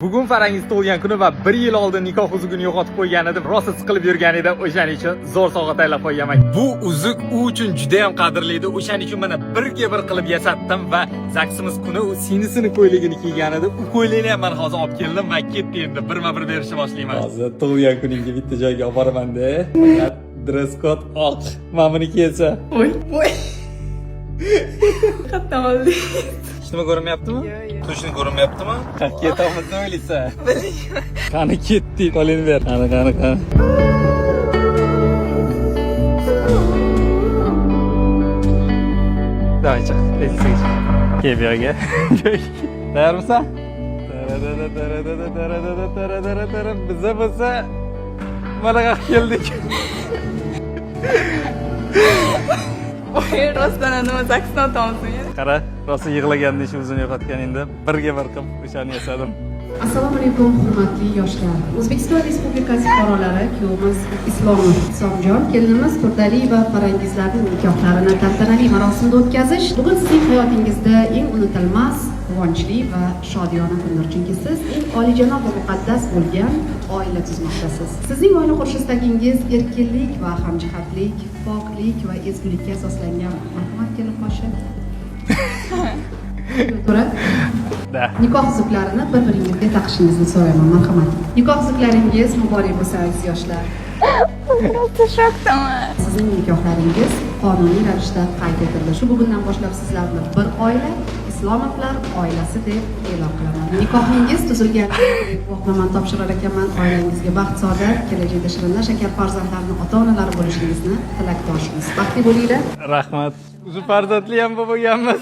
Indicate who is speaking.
Speaker 1: Bugun Farangiz tug'ilgan kuni va 1 yil oldin nikoh uzugini yo'qotib qo'ygan edim. Rosa siqilib yurgan edi. O'shaning uchun zo'r sovg'a tayyorlab qo'yganman. Bu uzuk u uchun juda ham qadrli edi. O'shaning uchun mana birga bir qilib yasatdim va zaksimiz kuni u sinisini ko'yligini kiygan edi. U ko'ylakni ham men hozir olib keldim va ketdi endi. Birma-bir berishni boshlayman. Hozir tug'ilgan kuningga bitta joyga olib boraman-da. Dress code oq. Mana buni kiysa.
Speaker 2: Voy. Qattan oldi.
Speaker 1: Nima ko'rinmayaptimi?
Speaker 2: Yo'q.
Speaker 1: Tushni ko'rinmayaptimi? Ketamiz o'ylisa. Qani ketdik, qo'lini ber. Qani. Davay chiq, tezlik. Kel bu yerga. Tayyormisan? Biza bo'lsa mana keldik.
Speaker 2: Voy, rostdan nima zaksdan tomsin.
Speaker 1: Qara, rosa yig'laganni shu o'zini yo'qotganingda birga bir qilib o'shani yasadim.
Speaker 3: Assalomu alaykum, hurmatli yoshlar. O'zbekiston Respublikasi fuqarolari, kuyovimiz Islomov Isomjon, kelinimiz Turdali va Farangizlarning nikohlarini tantanali marosimda o'tkazish bugun sizning hayotingizda eng unutilmas, quvonchli va shodiyona kundir. Chunki siz eng oliyjanob va muqaddas bo'lgan oila tuzmoqdasiz. Sizning oila qurish istagingiz erkinlik va hamjihatlik, poklik va ezgulikka asoslangan. Marhamat kelib qo'shing. To'g'ri? Nikoh uzuklarini bir-biringizga taqishingizni so'rayman, marhamat. Nikoh uzuklaringiz muborak bo'lsin aziz yoshlar.
Speaker 2: Shokdaman.
Speaker 3: Sizning nikohlaringiz qonuniy ravishda qayd etildi. Shu bugundan boshlab sizlarni bir oila, Islomovlar oilasi deb e'lon qilaman. Nikohingiz tuzilganidan guvohnomani topshirar ekanman. Oilangizga baxt, saodat, kelajakda shirinlar shakar farzandlarning ota-onalari bo'lishingizni tilakdoshimiz. Baxtli bo'linglar.
Speaker 1: Rahmat. O'zi farzandli ham bo'lganmiz.